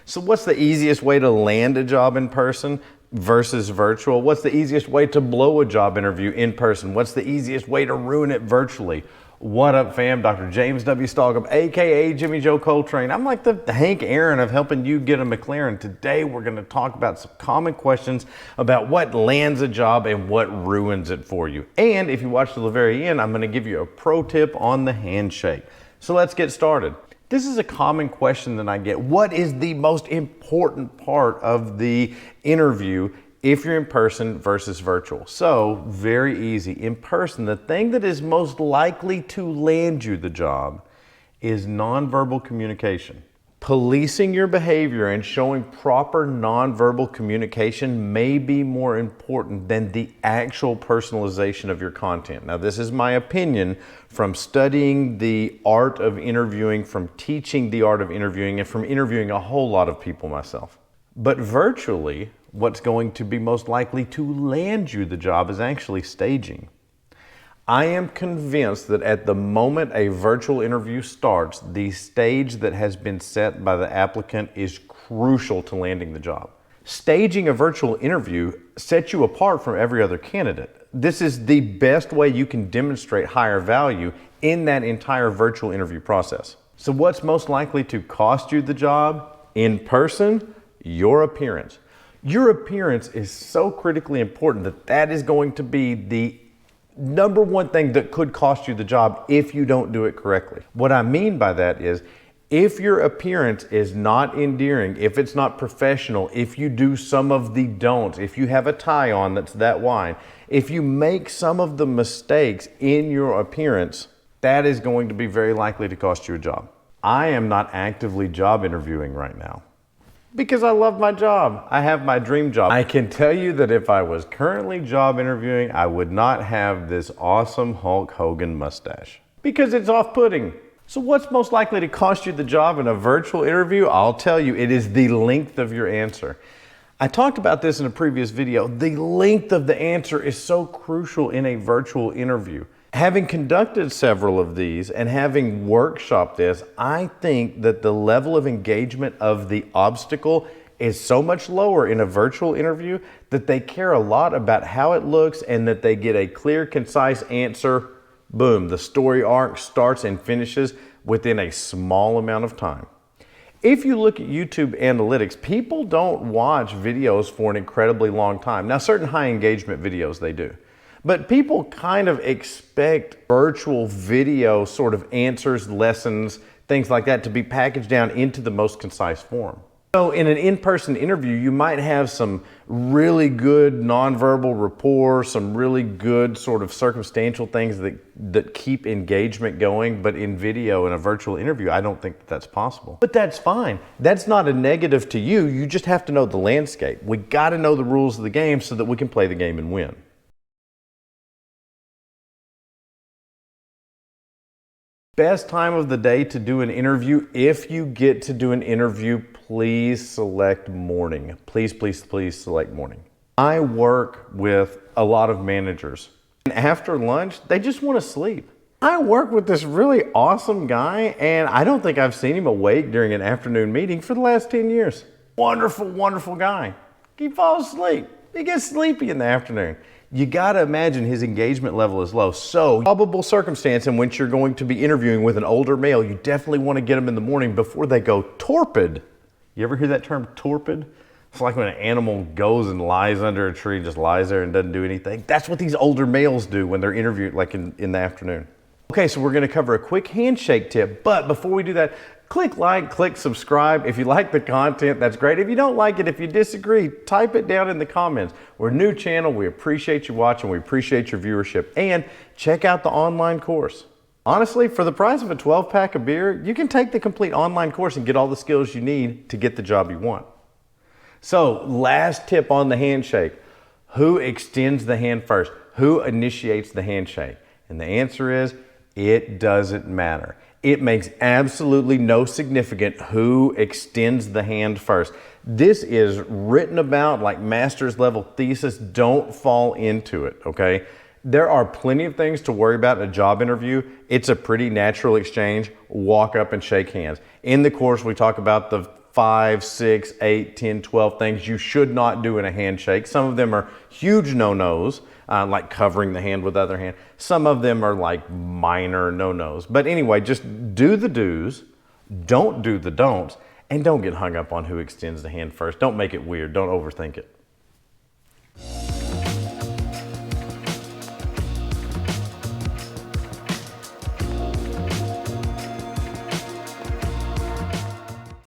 So what's the easiest way to land a job in person versus virtual? What's the easiest way to blow a job interview in person? What's the easiest way to ruin it virtually? What up, fam? Dr. James W. Stallgum, aka Jimmy Joe Coltrane. I'm like the Hank Aaron of helping you get a McLaren. Today, we're going to talk about some common questions about what lands a job and what ruins it for you. And if you watch to the very end, I'm going to give you a pro tip on the handshake. So let's get started. This is a common question that I get. What is the most important part of the interview if you're in person versus virtual? So very easy. In person, the thing that is most likely to land you the job is nonverbal communication. Policing your behavior and showing proper nonverbal communication may be more important than the actual personalization of your content. Now, this is my opinion from studying the art of interviewing, from teaching the art of interviewing, and from interviewing a whole lot of people myself. But virtually, what's going to be most likely to land you the job is actually staging. I am convinced that at the moment a virtual interview starts, the stage that has been set by the applicant is crucial to landing the job. Staging a virtual interview sets you apart from every other candidate. This is the best way you can demonstrate higher value in that entire virtual interview process. So what's most likely to cost you the job in person? Your appearance. Your appearance is so critically important that that is going to be the number one thing that could cost you the job if you don't do it correctly. What I mean by that is if your appearance is not endearing, if it's not professional, if you do some of the don'ts, if you have a tie on that's that wide, if you make some of the mistakes in your appearance, that is going to be very likely to cost you a job. I am not actively job interviewing right now, because I love my job. I have my dream job. I can tell you that if I was currently job interviewing, I would not have this awesome Hulk Hogan mustache because it's off-putting. So what's most likely to cost you the job in a virtual interview? I'll tell you, it is the length of your answer. I talked about this in a previous video. The length of the answer is so crucial in a virtual interview. Having conducted several of these and having workshopped this, I think that the level of engagement of the obstacle is so much lower in a virtual interview that they care a lot about how it looks and that they get a clear, concise answer. Boom, the story arc starts and finishes within a small amount of time. If you look at YouTube analytics, people don't watch videos for an incredibly long time. Now, certain high engagement videos they do. But people kind of expect virtual video sort of answers, lessons, things like that to be packaged down into the most concise form. So in an in-person interview, you might have some really good nonverbal rapport, some really good sort of circumstantial things that keep engagement going. But in video, in a virtual interview, I don't think that that's possible. But that's fine. That's not a negative to you. You just have to know the landscape. We got to know the rules of the game so that we can play the game and win. Best time of the day to do an interview. If you get to do an interview, please select morning. Please, please, please select morning. I work with a lot of managers, and after lunch, they just want to sleep. I work with this really awesome guy, and I don't think I've seen him awake during an afternoon meeting for the last 10 years. Wonderful, wonderful guy. He falls asleep. He gets sleepy in the afternoon. You got to imagine his engagement level is low. So, probable circumstance in which you're going to be interviewing with an older male, you definitely want to get them in the morning before they go torpid. You ever hear that term, torpid? It's like when an animal goes and lies under a tree, just lies there and doesn't do anything. That's what these older males do when they're interviewed, like in the afternoon. Okay, so we're going to cover a quick handshake tip, but before we do that, click like, click subscribe. If you like the content, that's great. If you don't like it, if you disagree, type it down in the comments. We're a new channel. We appreciate you watching. We appreciate your viewership. And check out the online course. Honestly, for the price of a 12-pack of beer, you can take the complete online course and get all the skills you need to get the job you want. So, last tip on the handshake. Who extends the hand first? Who initiates the handshake? And the answer is, it doesn't matter. It makes absolutely no significance who extends the hand first. This is written about like master's level thesis. Don't fall into it, okay? There are plenty of things to worry about in a job interview. It's a pretty natural exchange. Walk up and shake hands. In the course, we talk about the 5, 6, 8, 10, 12 things you should not do in a handshake. Some of them are huge no-nos, like covering the hand with the other hand. Some of them are like minor no-nos. But anyway, just do the do's, don't do the don'ts, and don't get hung up on who extends the hand first. Don't make it weird. Don't overthink it.